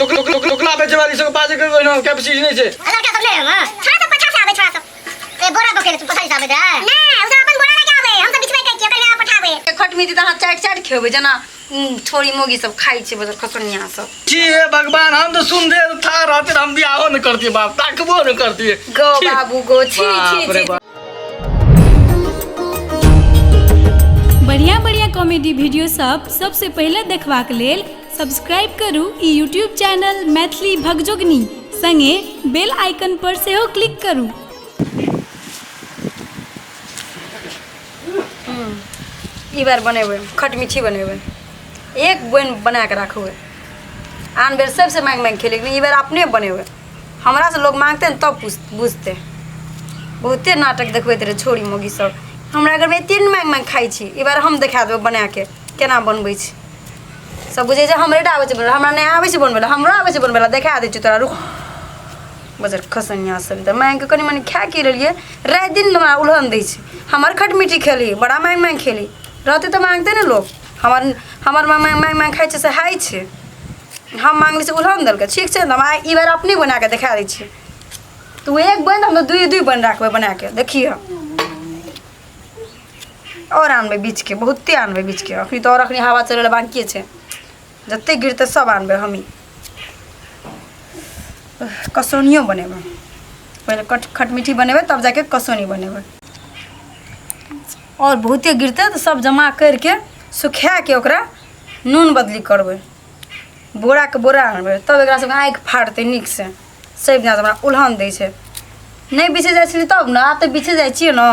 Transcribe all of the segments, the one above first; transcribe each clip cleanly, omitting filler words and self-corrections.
टुकला बेचे वाली सब पाजे के कैपेसिटी नहीं छे अलग का सब ले हम छोरा सब 50 से आवे छोरा सब ए बोरा बकेले तू 50 से आवे रे ना उसा अपन बोरा लगे आवे हम सब बीच में कह के ओकर पठावे खटमी दी तना चाट खेबे जना छोरी मोगी सब खाई छे बजर खसनिया सब जी हे भगवान हम तो सुन दे था रहते हम बियाह न करती बाप ताकबो न करती गो बाबू गो छी छी बढ़िया कॉमेडी वीडियो सब सबसे पहले देखबाक लेल सब्सक्राइब करू ई यूट्यूब चैनल मैथिली भगजोगनी संगे बेल आइकन पर सेहो क्लिक करू। ई बार बनेबे खटमीठी बनेबे एक बोन बना के रखबे आन बेर सबसे मांग खेले ई बार अपने बनेबे हमरा से लोग मांगते हैं तब बुझते बहुते नाटक देखबे तेरे छोरी मोगी सब हमरा घर में तीन मांग खाई छी ई बार हम देखा देबे बना के केना बनबै छी सब बुझे जे हमरे आवे छै बनबे हमरा नै आवे छै बनबे हमरो आवे छै बनबे देखा दे छी तोरा रुक बजर खसनिया सब त मांग के कनी मनी खा के लेलिए रात दिन हमरा उलहन दै छै हमर खटमीठी खेली बड़ा मांग खेली रहते तो मांगते ने लोग हमर मांग खाई छै से हाई छै हम मांगले से उलहन दल के ठीक छै हम ई बार अपने बना के देखा दै छी तू एक बन हम दुई बन राखबे बना के देखिए और आनबे बीच के बहुते आनबे बीच के अखनी तो और अखनी हवा चले बाकी छै जते गिरते सब आनबे हमी कसौनियो बनेबे पहले खटमीठी बनेबे तब जाके कसौनी बनेबे और बहुते गिरते तो सब जमा करके सुखा के ओकरा नून बदली करबे बोरा के बोरा आनबे तब एकरा सब आँखि फाड़ते नीक से सब दिना हमरा उलहन दै छै नहीं बिछे जाइ छली तब ना आब तो बिछे जाइ छियै ना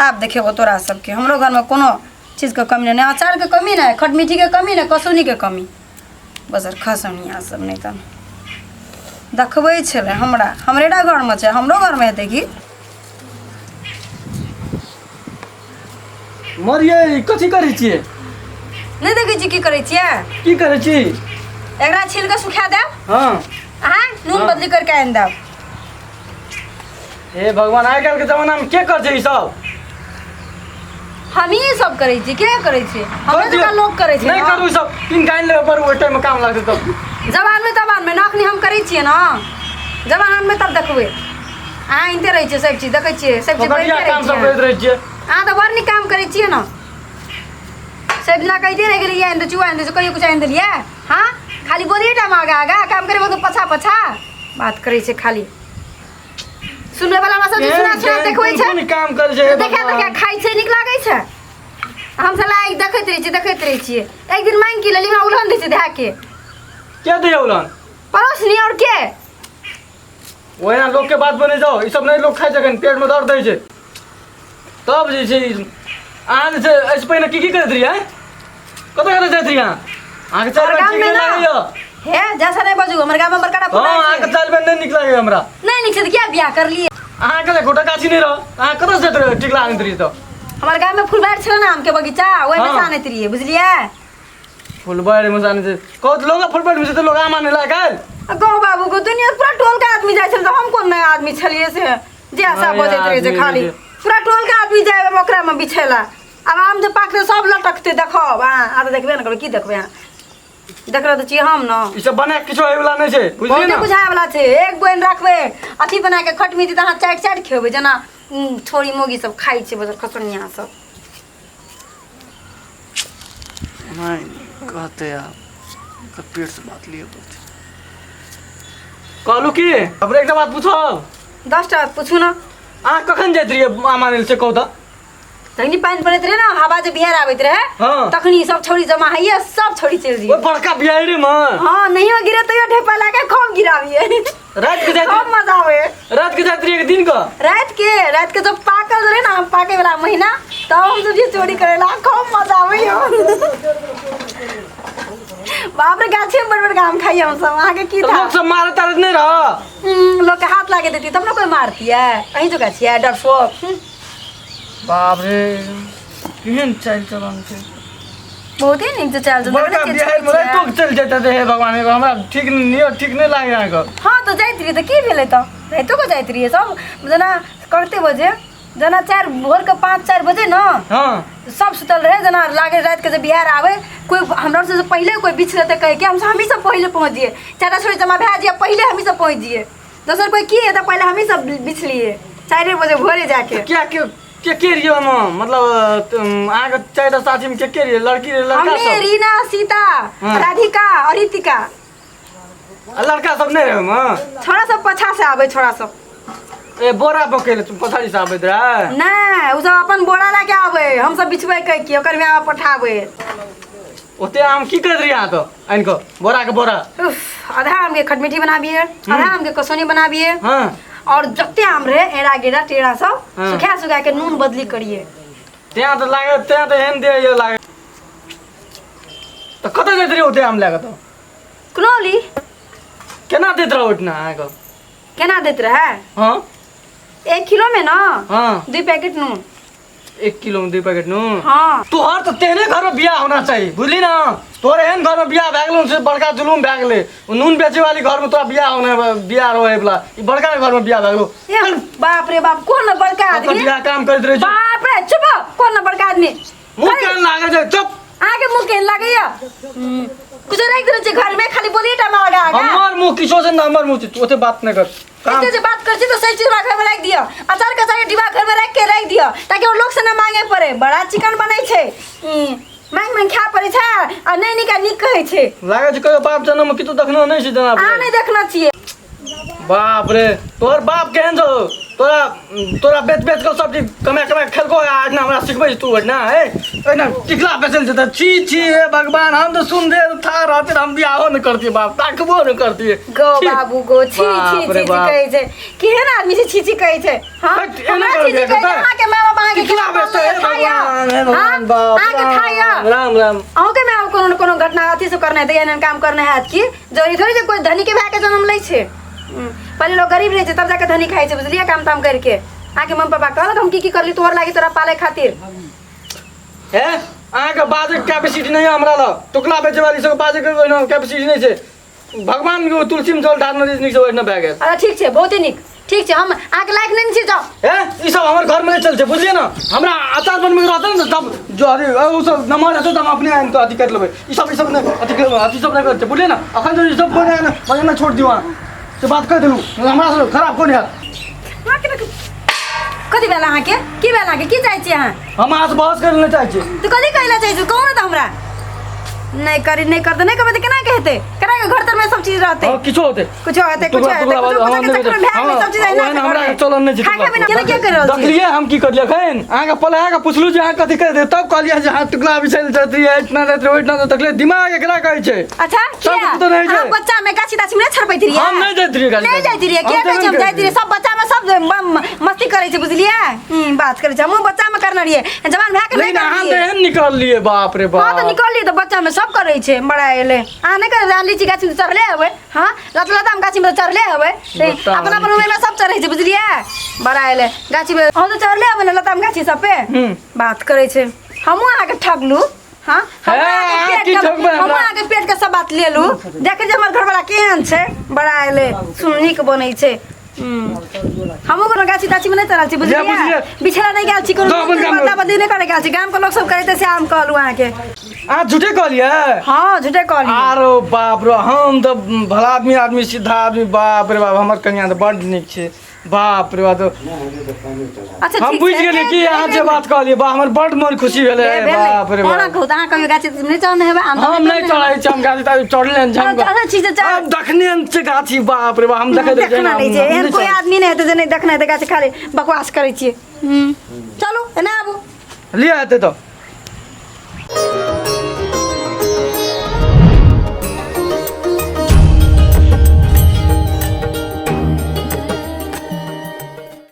आब देखेबो तोरा सबके हमरो घर में कोनो चीज के कमी नहीं अचार के कमी नहीं खटमीठी के कमी नहीं कसौनी के कमी बजर खसौनिया सब नहीं तन देखबै छले हमरेडा घर में छै हमरो घर में हेतै की मरिए कथि करै छियै नहीं देखै छी की करै छियै की करै छी एकरा छील के सुखा दे हां हां नून बदली करके आइन दे हे भगवान आइ काल के जमाना में के कर छै ई सब हम ही सब करै छी के करै छी हमरे तो लोग करै छै नहीं करू सब तीन गाइन लेबे पर ओइ टाइम में काम लागतै तब जवान में नखनी हम करै छियै ना जवान में तब देखबै अहाँ इनते रहै छियै सब चीज देखै छियै सब चीज बढ़िया काम सब करैत रहै छियै अहाँ तो बड़ नीक काम करै छियै ना सब दिना कहिते रह गेलियै आइन दे चुआ आइन दे कहियो कुछ आइन देलियै हाँ खाली बोलिए टाइम आगा काम करे तो पछा बात करै छै खाली सुनने वाला मसा सुना देखबै छै काम करै छै देखा खाइ छै नीक लागै छै हम साला एक देखैत रहै छियै एक दिन मांग के लेली हमरा उलहन दै छै देहा के दै उलहन पड़ोसनी और के ओहिना लोग के बात बने जाओ ई सब नहीं लोग खाइ छै पेट में दर्द दै छै तब जे छै अहाँ जे छै एहिसँ पहिने की करैत रहियै कतऽ जाइत रहियै अहाँके चारि बेर ठीक नहि लागैए हे जैसा नहीं बजू हमर गाम में बड़का हां अहाँके चारि बेर नहीं नीक लागैए हमरा नहीं नीक छै त क्या बियाह कर लिए अहाँके ले गोटा गाछी नहीं रह अहाँ कतऽ से जाइत टिकला आनैत रहियै तऽ हमर गाम में फुलबाड़ी छलै ना आम के बगीचा ओहि में आनैत रहियै बुझलियै फुलबाड़ी में आनैत छै कहत लोग फुलबाड़ी में से तो लोग आम आने लायक आयल गाँव बाबू को दुनिया पूरा टोल का आदमी जाय छल त हम कोन नया आदमी छलिए से जे आशा बजैत रहे छै खाली पूरा टोल का आदमी जाय ओकरा में बिछेला अब आम जे पाकते सब लटकते देखब आ त देखबे न करब की देखबे अहाँ देख रहे छियै हम ना ई सब बना किछो होय वाला नहीं छै बुझलियै ना बुझाय वाला छै एक बोन रखबे अथी बना के खटमीठी त अहाँ चाट खेबै जना छोरी मोगी सब खाई छै बजर खसनिया सब नहीं कहते आप पेट से बात लिए बोलते कहलू की अब एकटा बात पूछो 10 टा पूछू ना अहाँ कखन जाइत रहियै आम आनै से कहू तऽ तखनी पानी पड़ैत रहे ना हवा जे बिहार आबैत रहे हाँ। तखनी सब छोड़ी जमा है सब छोड़ी चल रही ओए बड़का बिहारी में हां नहीं गिरे तो ढेपा लाके खूब गिराविए रात के जाइत खूब मजा आवे रात के जाइत रहियै दिन का रात के जब पाकल रहे ना पाके वाला महीना तब हम सब चोरी करेला खूब मजा आवे बाप रे गाछे में बड़ काम खाई हम सब आगे की था लोग सब मारत तारत नहीं रह लोग के हाथ लागे देती तब ना कोई मारती है कहीं तो गाछी है डरपोक बाप रे केहन चाल चलन छै बहुत ही नीक चाल चलन बड़का बिहार में टोक चल जाता हे भगवान हमरा ठीक नहीं लागे अहाँके हाँ तो जाइत रही तो की भेलै तो रातो को जाइत रही सब जना करते बजे जना 4 भोर के 5-4 बजे न हाँ सब सुतल रहे जना लागे रात के जब बिहार आवे कोई हमरा से पहले कोई बिछ रहते कह के हम ही सब पहले पहुंच जिए चारा छोड़ी जमा भे जिए पहले हम ही सब पहुंच जिए दोसर कोई की है तो पहले हम ही सब बिछ लिए 4 बजे भोरे जाके क्या के रहिए मतलब आगे 4 साथी में के रहिए लड़की लड़का हमने सब रीना सीता हाँ। राधिका और रितिका लड़का सब नहीं रहे हम छोरा सब पछा से आवे छोरा सब ए बोरा बकेले तुम पछाड़ी से आबैत रहे नहीं उ सब अपन बोरा लेके आवे हम सब बिछबै कह के ओकर में आवे पठावे ओते हम की करत रही तो इनको बोरा के बोरा उफ, आधा आम के खटमिठी बनाबिए आधा आम के कसौनी बनाबिए हाँ और जत्ते आम रहे एड़ा गेड़ा टेढ़ा सब हाँ। सुखा के नून बदली करिए त्यहाँ तो लागे त्यहाँ तो हेन दे ये लागे तो कतै देत रही ओते आम लागे तो कुनौली केना देत रहो इतना आगे केना देत रहे हाँ 1 किलो में ना हाँ 2 पैकेट नून 1 किलो में 2 पैकेट नून हाँ तोहर तो तेने घर में बियाह होना चाहिए बुझली ना तोरे एहन घर में बियाह भए गेलो से बड़का जुलूम भए गेले उ नून बेचे वाली घर में तोरा बियाह होने बियाह रहे वाला ई बड़का घर में बियाह भए गेलो ए, बाप रे बाप कौन न बड़का तो आदमी बियाह काम करत रहे बाप रे चुप कौन न बड़का आदमी मुंह केन लागे छै चुप आगे मुंह केन लागैया कुछ रख दे छै घर में खाली बोली टाइम लगा आगा हमर मुंह किछो से न हमर मुंह छै ओते बात नहीं कर काम इतने से बात कर छी तो सही चीज घर में रख दियो अचार का सारे डिब्बा घर में रख के रख दियो ताकि वो लोग से ना मांगे पड़े बड़ा चिकन बनै छै मांग मांग खा पड़े छै आ नहीं निका निक कहै छै लागे छै कहियो बाप जन्म में कितो देखनो नहीं छै जनाब आ नहीं देखना चाहिए बाप रे तोहर बाप केहन छौ तोरा बेच के सब चीज कमा खेलको आज ना हमरा सिखबै तू ना है एना टिकला बेचल छै त छी हे भगवान हम तो सुन दे था रहते हम बियाहो न करती बाप ताकबो न करती गो बाबू गो छी छी छी कहै छै केहन आदमी से छी छी कहै छै हां हमरा छी छी कहै अहाँ के माँ बाप अहाँ के टिकला बेचते हे भगवान हे भगवान बाप अहाँ के खाया राम राम अहाँ के माँ कोनो कोनो घटना अथी से करना है एहन काम करना है की जरूरी थोड़ी जे कोई धनी के भाई के जन्म लै छै पहले लोग गरीब रहे तब जाके धनी खाए बुझलिए काम ताम करके आके मम्मी पापा कहलक हम की करली तोहर लागी तोरा पाले खातिर है अहाँ के बाजे के कैपेसिटी नहीं है हमरा ल टुकला बेचे वाली सब बाजे के कैपेसिटी नहीं छै भगवान के तुलसी में जल ढारना नहीं छै ओइना भए गेल अरे ठीक छै बहुत ही निक ठीक छै हम आके लायक नहीं छी जाओ है ई सब हमर घर में नहीं चल छै बुझलिए ना हमरा अचार बनबे रहत न तब जो अरे उ सब नमर हेतै त हम अपने आइन तो अथी कर लेबै ई सब नहीं अथी सब नहीं करते बुझलिए ना अखन जो ई सब बने ना मजना छोड़ दियो से बात कर देलू हमरा से खराब कोन है कथी भेल अहाँ के की भेल अहाँ के की चाहै छी अहाँ हम अहाँ से बहस करे ले चाहै छी तो कथी कहला चाहै छी कहू ना त हमरा नहीं करी नहीं करते नहीं कहबे त केना कहते केना के घर तर में सब चीज रहते और किछो होते कुछ होते कुछ सब चीज है ना हमरा चलन नहीं छै खाके बिना केना क्या कर रहल छी देखलिए हम की करलिए खैन अहाँ के पहले अहाँ के पुछलू जे अहाँ कथी कर दे तब कहलिए जे अहाँ टुकला बिछैल जाती है इतना देत रहो इतना तकले दिमाग एकरा कहै छै अच्छा सब क्या तो नहीं छै बच्चा में गाछी ताछी में छरपैत रहिए हम नहीं जाइत रहिए गाछी नहीं जाइत रहिए के कहै छै हम जाइत रहिए सब बच्चा में सब मस्ती करै छै बुझलिए बात करै छै हम बच्चा में करना रहिए जवान भए के नहीं नहीं अहाँ करलिए तो एहन निकाल लिए बाप रे हां तो बाप निकल लिए तो बच्चा में सब करै छै बड़ा एले आ नहीं कर लीची गाछी में चढ़ले हवे हां लतलता में गाछी में चढ़ले हवे अपना अपन में सब चढ़ै छै बुझलिए बड़ा एले गाछी में हम तो चढ़ले हवे लता में गाछी सब पे बात करै छै हमहू आके ठगलू हां हम आके पेट के सब बात लेलू देखे जे हमर घर वाला केहन छै बड़ा एले सुनीक बनै छै हमहू कोनो गाछी ताछी में नहीं चढ़ल छी बुझलिए बिछड़ा नहीं गेल छी कोनो बता बदी नहीं करे गेल छी गाम के लोग सब कहते से हम कहलू अहाँ के आ झूठे कहलिए हां झूठे कहली आरो बाप रे हम तो भला आदमी सीधा आदमी बाप रे बाप हमर कन्या तो बड़ नीक छै बाप रे बाप अच्छा हम बुझ गेलिए कि अहाँ जे बात कहलिए बा हमर बड़ मन खुशी भेले बाप रे बाप कहू अहाँ कहियो गाछी नहीं चढ़ने हेबे हम नहीं चढ़ाई छी हम गाछी ताछी चढ़ले न हम अच्छा चीज हम देखने छै गाछी बाप रे बाप हम देखे दे देखना नहीं छै एहन कोई आदमी नहीं हेतै जे नहीं देखना हेतै गाछी खाली बकवास करै छियै चलू एना आबू लिया हेतै तो